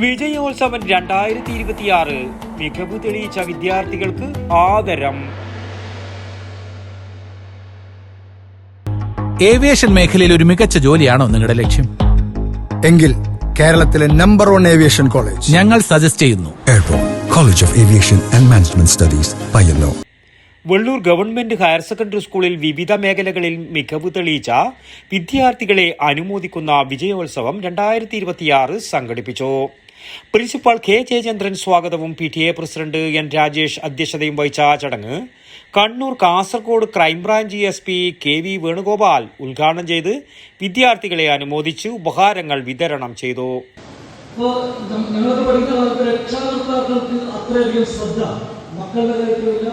വിജയോത്സവം 2026 മികവ് തെളിയിച്ച വിദ്യാർത്ഥികൾക്ക് ആദരം. ഏവിയേഷൻ മേഖലയിൽ ഒരു മികച്ച ജോലിയാണോ നിങ്ങളുടെ ലക്ഷ്യം? എങ്കിൽ കേരളത്തിലെ നമ്പർ 1 ഏവിയേഷൻ കോളേജ് ഞങ്ങൾ സജസ്റ്റ് ചെയ്യുന്നു. Airport college of aviation and management studies, Payyanur. Vellur government higher secondary സ്കൂളിൽ വിവിധ മേഖലകളിൽ മികവ് തെളിയിച്ച വിദ്യാർത്ഥികളെ അനുമോദിക്കുന്ന വിജയോത്സവം 2026 സംഘടിപ്പിച്ചു. പ്രിൻസിപ്പൽ കെ ജയചന്ദ്രൻ സ്വാഗതവും PTA പ്രസിഡന്റ് N രാജേഷ് അധ്യക്ഷതയും വഹിച്ച ചടങ്ങ് Kannur Kasaragod crime branch SP KV Venugopal ഉദ്ഘാടനം ചെയ്ത് വിദ്യാർത്ഥികളെ അനുമോദിച്ച് ഉപഹാരങ്ങൾ വിതരണം ചെയ്തു. ഞങ്ങളൊക്കെ പഠിക്കുന്ന കാലത്ത് രക്ഷാകർത്താക്കൾക്ക് അത്രയധികം ശ്രദ്ധ മക്കളുടെ കാര്യത്തിലില്ല,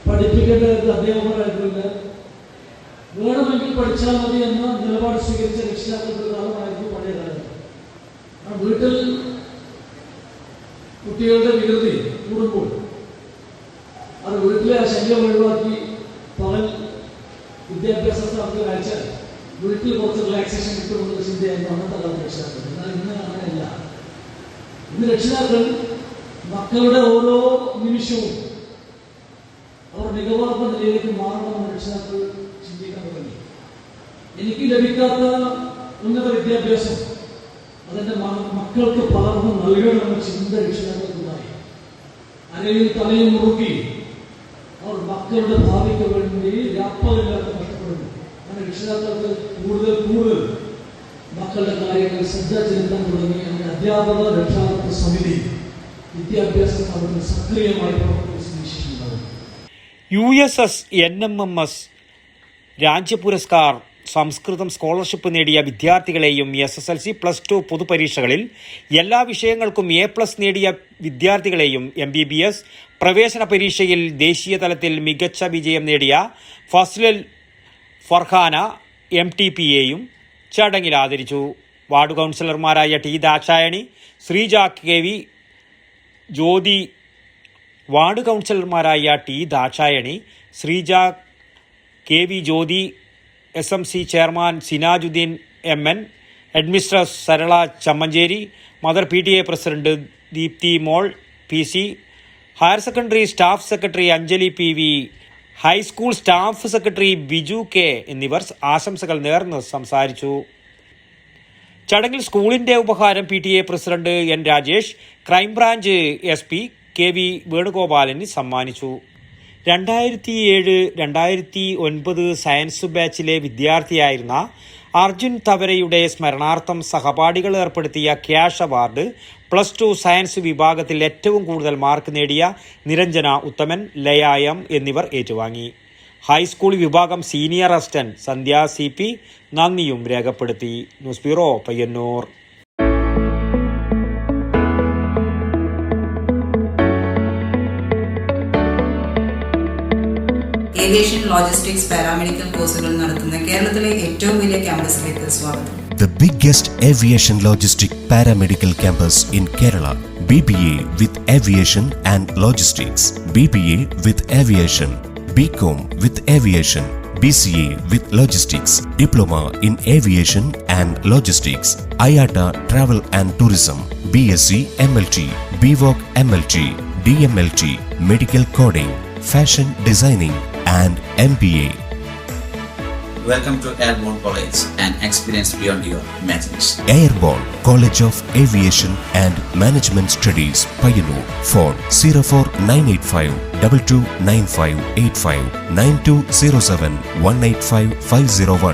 പഠിപ്പിക്കേണ്ട കാര്യത്തിൽ അധ്യാപകരായിട്ടില്ല. വേണമെങ്കിൽ പഠിച്ചാൽ മതി എന്ന നിലപാട് സ്വീകരിച്ച രക്ഷിതാക്കളുടെ കാലമായിരുന്നു പഴയ കാലം. വീട്ടിൽ കുട്ടികളുടെ വികൃതി കൂടുമ്പോൾ അത് വീട്ടിലെ ആ ശല്യം ഒഴിവാക്കി പകൽ വിദ്യാഭ്യാസത്തെ നമുക്ക് അയച്ചാൽ വീട്ടിൽ കുറച്ച് റിലാക്സേഷൻ കിട്ടുമെന്നുള്ള ചിന്തയായിരുന്നു അന്നത്തെ കാലത്ത് രക്ഷിതാക്കൾ. എന്നാൽ ഇന്ന് അങ്ങനെയല്ല. ഇന്ന് രക്ഷിതാക്കൾ മക്കളുടെ ഓരോ നിമിഷവും അവർ മികവാർന്ന നിലയിലേക്ക് മാറണമെന്ന് രക്ഷിതാക്കൾ ചിന്തിക്കാൻ തുടങ്ങി. എനിക്ക് ലഭിക്കാത്ത ഉന്നത വിദ്യാഭ്യാസം അതെന്റെ മക്കൾക്ക് പലർന്ന് നൽകണമെന്ന ചിന്ത രക്ഷിതാക്കൾക്കുണ്ടായി. അരയും തലയും മുറുക്കി അവർ മക്കളുടെ ഭാവിക്ക് വേണ്ടി രാപ്പകലില്ലാതെ കഷ്ടപ്പെടുന്നു. അങ്ങനെ രക്ഷിതാക്കൾക്ക് കൂടുതൽ മക്കളുടെ കാര്യങ്ങൾ ശ്രദ്ധ ചെലുത്താൻ തുടങ്ങി. അങ്ങനെ അധ്യാപക രക്ഷാകർത്ത സമിതി വിദ്യാഭ്യാസ സ്ഥാപനത്തിൽ സക്രിയമായി പ്രവർത്തിച്ചിട്ടുണ്ടാകും. USS NMMS രാജ്യ പുരസ്കാർ സംസ്കൃതം സ്കോളർഷിപ്പ് നേടിയ വിദ്യാർത്ഥികളെയും SSLC +2 പൊതുപരീക്ഷകളിൽ എല്ലാ വിഷയങ്ങൾക്കും A+ നേടിയ വിദ്യാർത്ഥികളെയും MBBS പ്രവേശന പരീക്ഷയിൽ ദേശീയ തലത്തിൽ മികച്ച വിജയം നേടിയ ഫസ്ലൽ ഫർഹാന MTPയെയും ചടങ്ങിൽ ആദരിച്ചു. വാർഡ് കൗൺസിലർമാരായ T Dakshayani, Sreeja KV Jyothi ward കൗൺസിലർമാരായ T Dakshayani, Sreeja KV Jyothi, SMC chairman Sinajuddeen MN, headmistress Sarala Chammancheri, mother PTA president Deepthi mol PC, higher secondary staff secretary Anjali PV, high school staff secretary Biju K എന്നിവർ ആശംസകൾ നേർന്ന് സംസാരിച്ചു. ചടങ്ങിൽ സ്കൂളിന്റെ ഉപഹാരം PTA president N Rajesh crime branch SP KV വേണുഗോപാലിന് സമ്മാനിച്ചു. 2007-2009 സയൻസ് ബാച്ചിലെ വിദ്യാർത്ഥിയായിരുന്ന അർജുൻ തവരയുടെ സ്മരണാർത്ഥം സഹപാഠികൾ ഏർപ്പെടുത്തിയ ക്യാഷ് അവാർഡ് +2 സയൻസ് വിഭാഗത്തിൽ ഏറ്റവും കൂടുതൽ മാർക്ക് നേടിയ നിരഞ്ജന ഉത്തമൻ, ലയ M എന്നിവർ ഏറ്റുവാങ്ങി. ഹൈസ്കൂൾ വിഭാഗം സീനിയർ അസിസ്റ്റന്റ് സന്ധ്യ CP നന്ദിയും രേഖപ്പെടുത്തി. News bureau, Payyanur. Aviation, logistics, paramedical കോഴ്സുകൾ നടത്തുന്ന കേരളത്തിലെ ഏറ്റവും വലിയ ക്യാമ്പസിലേക്ക് സ്വാഗതം. The biggest aviation logistic paramedical campus in Kerala. BBA with Aviation and Logistics, BBA with Aviation, BCom with Aviation, BCA with Logistics, Diploma in Aviation and Logistics, IATA Travel and Tourism, BSc MLT, BVoc MLT, DMLT, Medical Coding, Fashion Designing and MBA. Welcome to Airborne College, an experience beyond your imagination. Airborne College of Aviation and Management Studies, Payyanur. Phone 04985 229585 9207 185 501.